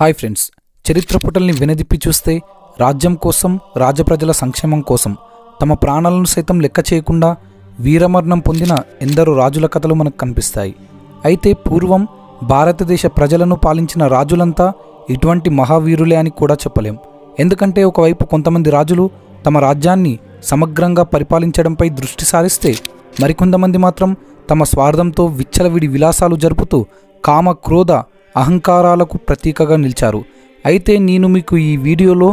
Hi friends, చరిత్ర పుటల్ని వినదిప్పి చూస్తే రాజ్యం కోసం, రాజప్రజల సంక్షేమం కోసం తమ ప్రాణాలను సైతం లెక్క చేయకుండా వీరమరణం పొందిన ఎందరో రాజుల కథలు మనకు కనిపిస్తాయి. అయితే పూర్వం భారతదేశ ప్రజలను పాలించిన రాజులంతా ఇటువంటి మహావీరులే అని కూడా చెప్పలేం. ఎందుకంటే ఒకవైపు కొంతమంది రాజులు తమ రాజ్యాన్ని సమగ్రంగా పరిపాలించడంపై దృష్టి సారిస్తే, మరికొంతమంది మాత్రం తమ స్వార్థంతో విచ్చలవిడి విలాసాలు జరుపుతూ కామ, క్రోధ, అహంకారాలకు ప్రతీకగా నిలిచారు. అయితే నేను మీకు ఈ వీడియోలో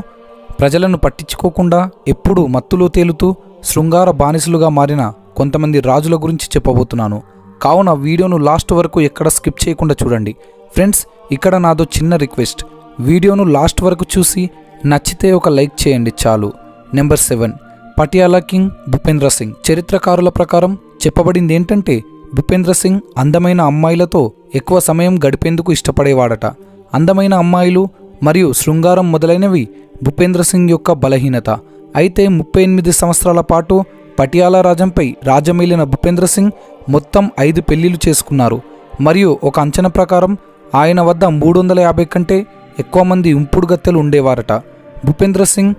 ప్రజలను పట్టించుకోకుండా ఎప్పుడూ మత్తులో తేలుతూ శృంగార బానిసలుగా మారిన కొంతమంది రాజుల గురించి చెప్పబోతున్నాను. కావున వీడియోను లాస్ట్ వరకు ఎక్కడ స్కిప్ చేయకుండా చూడండి. ఫ్రెండ్స్, ఇక్కడ నాదో చిన్న రిక్వెస్ట్, వీడియోను లాస్ట్ వరకు చూసి నచ్చితే ఒక లైక్ చేయండి చాలు. Number 7, Patiala king Bhupendra Singh. చరిత్రకారుల ప్రకారం చెప్పబడింది ఏంటంటే, భూపేంద్ర సింగ్ అందమైన అమ్మాయిలతో ఎక్కువ సమయం గడిపేందుకు ఇష్టపడేవాడట. అందమైన అమ్మాయిలు మరియు శృంగారం మొదలైనవి భూపేంద్ర సింగ్ యొక్క బలహీనత. అయితే 38 సంవత్సరాల పాటు పటియాలా రాజ్యంపై రాజ్యమేలిన భూపేంద్ర సింగ్ మొత్తం 5 పెళ్లిళ్లు చేసుకున్నారు. మరియు ఒక అంచనా ప్రకారం ఆయన వద్ద 350 కంటే ఎక్కువ మంది ఉంపుడు గత్తెలు ఉండేవారట. Bhupendra Singh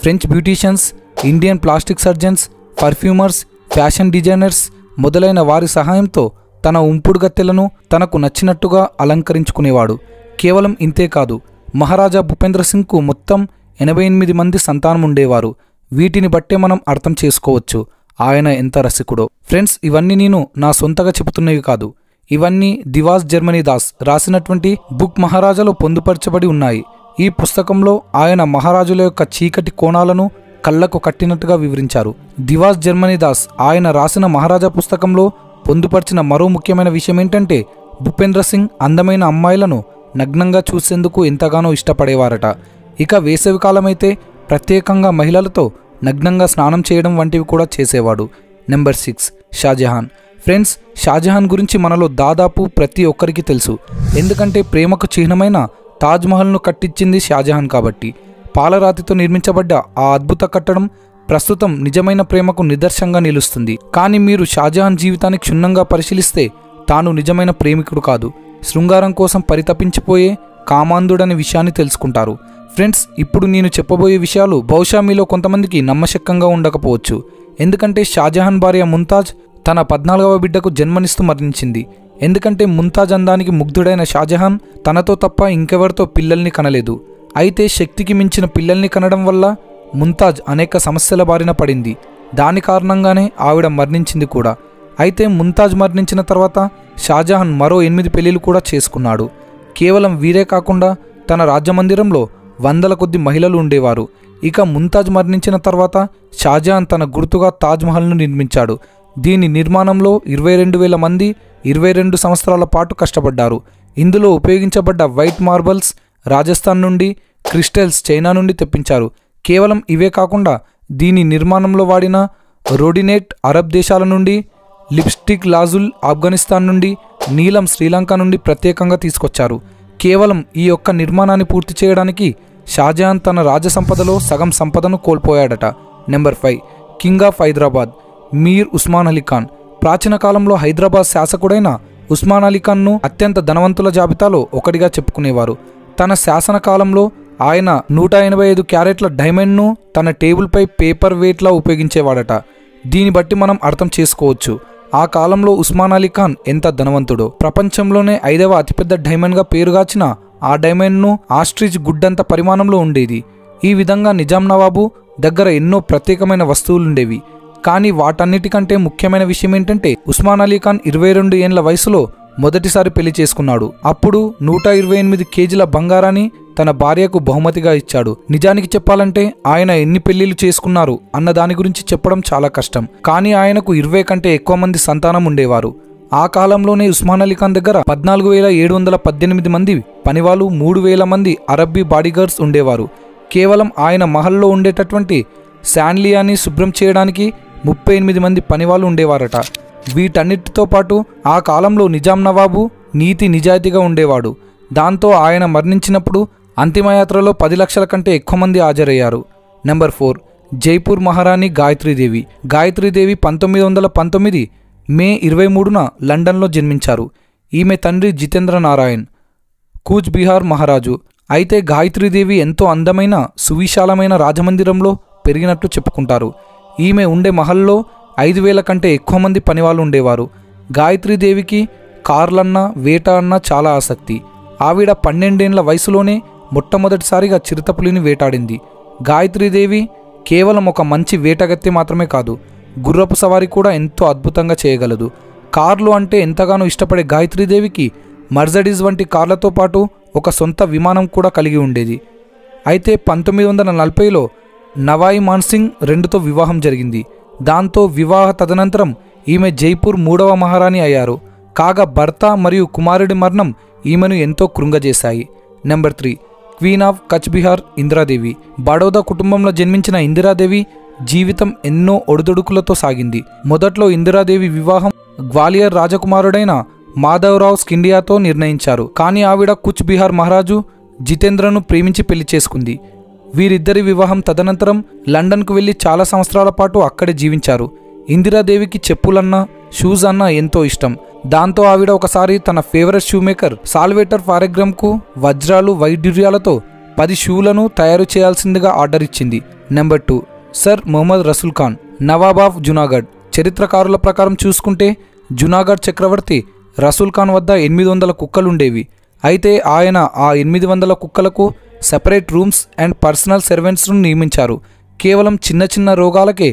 French beauticians, Indian plastic surgeons, perfumers, fashion designers మొదలైన వారి సహాయంతో తన ఉంపుడు గత్తెలను తనకు నచ్చినట్టుగా అలంకరించుకునేవాడు. కేవలం ఇంతే కాదు, మహారాజా భూపేంద్ర సింగ్కు మొత్తం 88 మంది సంతానం ఉండేవారు. వీటిని బట్టే మనం అర్థం చేసుకోవచ్చు ఆయన ఎంత రసికుడో. ఫ్రెండ్స్, ఇవన్నీ నేను నా సొంతగా చెబుతున్నవి కాదు. ఇవన్నీ దివాస్ జర్మనీ దాస్ రాసినటువంటి బుక్ మహారాజాలో పొందుపరచబడి ఉన్నాయి. ఈ పుస్తకంలో ఆయన మహారాజుల యొక్క చీకటి కోణాలను కళ్లకు కట్టినట్టుగా వివరించారు. దివాస్ జర్మనీ దాస్ ఆయన రాసిన మహారాజా పుస్తకంలో పొందుపరిచిన మరో ముఖ్యమైన విషయం ఏంటంటే, భూపేంద్ర సింగ్ అందమైన అమ్మాయిలను నగ్నంగా చూసేందుకు ఎంతగానో ఇష్టపడేవారట. ఇక వేసవికాలమైతే ప్రత్యేకంగా మహిళలతో నగ్నంగా స్నానం చేయడం వంటివి కూడా చేసేవాడు. నెంబర్ 6, షాజహాన్. ఫ్రెండ్స్, షాజహాన్ గురించి మనలో దాదాపు ప్రతి ఒక్కరికి తెలుసు. ఎందుకంటే ప్రేమకు చిహ్నమైన తాజ్మహల్ను కట్టించింది షాజహాన్ కాబట్టి. పాలరాతితో నిర్మించబడ్డ ఆ అద్భుత కట్టడం ప్రస్తుతం నిజమైన ప్రేమకు నిదర్శనంగా నిలుస్తుంది. కానీ మీరు షాజహాన్ జీవితాన్ని క్షుణ్ణంగా పరిశీలిస్తే తాను నిజమైన ప్రేమికుడు కాదు, శృంగారం కోసం పరితపించిపోయే కామాంధుడనే విషయాన్ని తెలుసుకుంటారు. ఫ్రెండ్స్, ఇప్పుడు నేను చెప్పబోయే విషయాలు బహుశా మీలో కొంతమందికి నమ్మశక్యంగా ఉండకపోవచ్చు. ఎందుకంటే షాజహాన్ భార్య ముంతాజ్ తన 14వ బిడ్డకు జన్మనిస్తూ మరణించింది. ఎందుకంటే ముంతాజ్ అందానికి ముగ్ధుడైన షాజహాన్ తనతో తప్ప ఇంకెవరితో పిల్లల్ని కనలేదు. అయితే శక్తికి మించిన పిల్లల్ని కనడం వల్ల ముంతాజ్ అనేక సమస్యల బారిన పడింది. దాని కారణంగానే ఆవిడ మరణించింది కూడా. అయితే ముంతాజ్ మరణించిన తర్వాత షాజహాన్ మరో 8 పెళ్లిలు కూడా చేసుకున్నాడు. కేవలం వీరే కాకుండా తన రాజమందిరంలో వందల కొద్ది మహిళలు ఉండేవారు. ఇక ముంతాజ్ మరణించిన తర్వాత షాజహాన్ తన గుర్తుగా తాజ్మహల్ను నిర్మించాడు. దీని నిర్మాణంలో 22,000 మంది 22 సంవత్సరాల పాటు కష్టపడ్డారు. ఇందులో ఉపయోగించబడ్డ వైట్ మార్బల్స్ రాజస్థాన్ నుండి, క్రిస్టల్స్ చైనా నుండి తెప్పించారు. కేవలం ఇవే కాకుండా దీని నిర్మాణంలో వాడిన రోడినేట్ అరబ్ దేశాల నుండి, లిప్స్టిక్ లాజుల్ ఆఫ్ఘనిస్తాన్ నుండి, నీలం శ్రీలంక నుండి ప్రత్యేకంగా తీసుకొచ్చారు. కేవలం ఈ యొక్క నిర్మాణాన్ని పూర్తి చేయడానికి షాజహాన్ తన రాజసంపదలో సగం సంపదను కోల్పోయాడట. Number 5, king of Hyderabad Mir Osman Ali Khan. ప్రాచీన కాలంలో హైదరాబాద్ శాసకుడైన ఉస్మాన్ అలీ ఖాన్ను అత్యంత ధనవంతుల జాబితాలో ఒకటిగా చెప్పుకునేవారు. తన శాసన కాలంలో ఆయన 185 క్యారెట్ల డైమండ్ను తన టేబుల్పై పేపర్ వెయిట్లా ఉపయోగించేవాడట. దీన్ని బట్టి మనం అర్థం చేసుకోవచ్చు ఆ కాలంలో ఉస్మాన్ అలీ ఖాన్ ఎంత ధనవంతుడో. ప్రపంచంలోనే 5వ అతిపెద్ద డైమండ్గా పేరుగాచిన ఆ డైమండ్ను ఆస్ట్రిచ్ గుడ్డంత పరిమాణంలో ఉండేది. ఈ విధంగా నిజాం నవాబు దగ్గర ఎన్నో ప్రత్యేకమైన వస్తువులుండేవి. కానీ వాటన్నిటికంటే ముఖ్యమైన విషయం ఏంటంటే, ఉస్మాన్ అలీ ఖాన్ 22 ఏండ్ల వయసులో మొదటిసారి పెళ్లి చేసుకున్నాడు. అప్పుడు 128 కేజీల బంగారాన్ని తన భార్యకు బహుమతిగా ఇచ్చాడు. నిజానికి చెప్పాలంటే ఆయన ఎన్ని పెళ్లిళ్లు చేసుకున్నారు అన్న దాని గురించి చెప్పడం చాలా కష్టం. కానీ ఆయనకు 20 కంటే ఎక్కువ మంది సంతానం ఉండేవారు. ఆ కాలంలోనే ఉస్మాన్ అలీ ఖాన్ దగ్గర 14,718 మంది పనివాళ్ళు, 3,000 మంది అరబ్బీ బాడీగార్డ్స్ ఉండేవారు. కేవలం ఆయన మహల్లో ఉండేటటువంటి శాన్లియాని శుభ్రం చేయడానికి 38 మంది పనివాళ్ళు ఉండేవారట. వీటన్నిటితో పాటు ఆ కాలంలో నిజాం నవాబు నీతి నిజాయితీగా ఉండేవాడు. దాంతో ఆయన మరణించినప్పుడు అంతిమయాత్రలో 10 లక్షల కంటే ఎక్కువ మంది హాజరయ్యారు. నెంబర్ 4, జైపూర్ మహారాణి గాయత్రీదేవి. గాయత్రీదేవి 1919 మే 23న లండన్లో జన్మించారు. ఈమె తండ్రి జితేంద్ర నారాయణ్ కూచ్ బిహార్ మహారాజు. అయితే గాయత్రీదేవి ఎంతో అందమైన సువిశాలమైన రాజమందిరంలో పెరిగినట్లు చెప్పుకుంటారు. ఈమె ఉండే మహల్లో 5,000 కంటే ఎక్కువ మంది పనివాళ్ళు ఉండేవారు. గాయత్రీదేవికి కార్లన్నా వేట అన్నా చాలా ఆసక్తి. ఆవిడ 12 ఏళ్ల వయసులోనే మొట్టమొదటిసారిగా చిరుతపులిని వేటాడింది. గాయత్రీదేవి కేవలం ఒక మంచి వేటగత్తె మాత్రమే కాదు, గుర్రపు సవారీ కూడా ఎంతో అద్భుతంగా చేయగలదు. కార్లు అంటే ఎంతగానో ఇష్టపడే గాయత్రీదేవికి మర్సిడీస్ వంటి కార్లతో పాటు ఒక సొంత విమానం కూడా కలిగి ఉండేది. అయితే 1940లో నవాయి మాన్సింగ్ రెండుతో వివాహం జరిగింది. దాంతో వివాహ తదనంతరం ఈమె జైపూర్ 3వ మహారాణి అయ్యారు. కాగా భర్త మరియు కుమారుడి మరణం ఈమెను ఎంతో కృంగజేశాయి. Number 3 queen of Cooch Behar Indira Devi. Baroda కుటుంబంలో జన్మించిన ఇందిరాదేవి జీవితం ఎన్నో ఒడిదుడుకులతో సాగింది. మొదట్లో ఇందిరాదేవి వివాహం గ్వాలియర్ రాజకుమారుడైన మాధవరావు స్కిండియాతో నిర్ణయించారు. కానీ ఆవిడ కుచ్ బిహార్ మహారాజు జితేంద్రను ప్రేమించి పెళ్లి చేసుకుంది. వీరిద్దరి వివాహం తదనంతరం లండన్కు వెళ్లి చాలా సంవత్సరాల పాటు అక్కడే జీవించారు. ఇందిరాదేవికి చెప్పులన్నా షూస్ అన్నా ఎంతో ఇష్టం. దాంతో ఆవిడ ఒకసారి తన ఫేవరెట్ షూ మేకర్ సాల్వేటర్ ఫారెగ్రామ్కు వజ్రాలు వైడ్యూర్యాలతో 10 షూలను తయారు చేయాల్సిందిగా ఆర్డర్ ఇచ్చింది. Number 2 sir Mohammad Rasul Khan, Nawab of Junagadh. చరిత్రకారుల ప్రకారం చూసుకుంటే జునాగఢ్ చక్రవర్తి రసూల్ ఖాన్ వద్ద 800 కుక్కలుండేవి. అయితే ఆయన ఆ 800 కుక్కలకు సెపరేట్ రూమ్స్ అండ్ పర్సనల్ సర్వెంట్స్ను నియమించారు. కేవలం చిన్న చిన్న రోగాలకే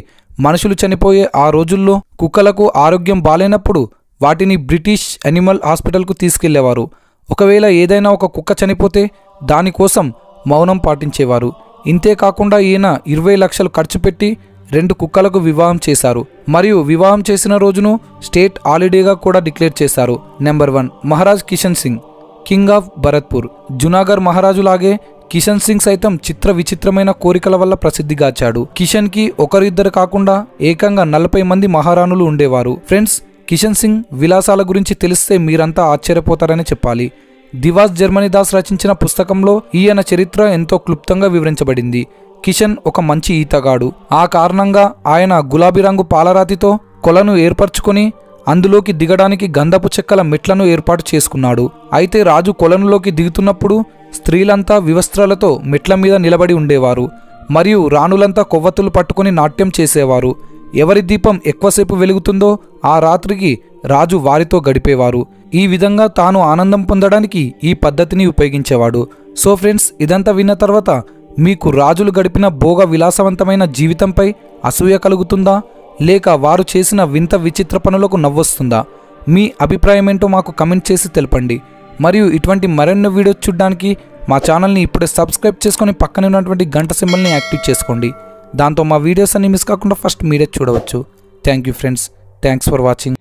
మనుషులు చనిపోయే ఆ రోజుల్లో కుక్కలకు ఆరోగ్యం బాలేనప్పుడు వాటిని బ్రిటిష్ యానిమల్ హాస్పిటల్కు తీసుకెళ్లేవారు. ఒకవేళ ఏదైనా ఒక కుక్క చనిపోతే దానికోసం మౌనం పాటించేవారు. ఇంతేకాకుండా ఈయన 20 లక్షలు ఖర్చు పెట్టి 2 కుక్కలకు వివాహం చేశారు మరియు వివాహం చేసిన రోజును స్టేట్ హాలిడేగా కూడా డిక్లేర్ చేశారు. Number 1 Maharaj Kishan Singh, king of Bharatpur. Junagadh మహారాజులాగే కిషన్ సింగ్ సైతం చిత్ర విచిత్రమైన కోరికల వల్ల ప్రసిద్ధిగాచాడు. కిషన్ కి ఒకరిద్దరు కాకుండా ఏకంగా 40 మంది మహారాణులు ఉండేవారు. ఫ్రెండ్స్, కిషన్ సింగ్ విలాసాల గురించి తెలిస్తే మీరంతా ఆశ్చర్యపోతారని చెప్పాలి. దివాస్ జర్మనీదాస్ రచించిన పుస్తకంలో ఈయన చరిత్ర ఎంతో క్లుప్తంగా వివరించబడింది. కిషన్ ఒక మంచి ఈతగాడు. ఆ కారణంగా ఆయన గులాబీ రంగు పాలరాతితో కొలను ఏర్పరచుకొని అందులోకి దిగడానికి గంధపు చెక్కల మెట్లను ఏర్పాటు చేసుకున్నాడు. అయితే రాజు కొలనులోకి దిగుతున్నప్పుడు స్త్రీలంతా వివస్త్రాలతో మెట్ల మీద నిలబడి ఉండేవారు మరియు రాణులంతా కొవ్వొత్తులు పట్టుకుని నాట్యం చేసేవారు. ఎవరి దీపం ఎక్కువసేపు వెలుగుతుందో ఆ రాత్రికి రాజు వారితో గడిపేవారు. ఈ విధంగా తాను ఆనందం పొందడానికి ఈ పద్ధతిని ఉపయోగించేవాడు. సో ఫ్రెండ్స్, ఇదంతా విన్న తర్వాత మీకు రాజులు గడిపిన భోగ విలాసవంతమైన జీవితంపై అసూయ కలుగుతుందా, లేక వారు చేసిన వింత విచిత్ర పనులకు నవ్వొస్తుందా? మీ అభిప్రాయం ఏంటో మాకు కమెంట్ చేసి తెలపండి. మరియు ఇటువంటి మరెన్నో వీడియోస్ చూడడానికి మా ఛానల్ని ఇప్పుడే సబ్స్క్రైబ్ చేసుకొని పక్కనే ఉన్నటువంటి గంట సింబల్ని యాక్టివ్ చేసుకోండి. దాంతో మా వీడియోస్ అన్ని మిస్ కాకుండా ఫస్ట్ మీరే చూడవచ్చు. Thank you friends. Thanks for watching.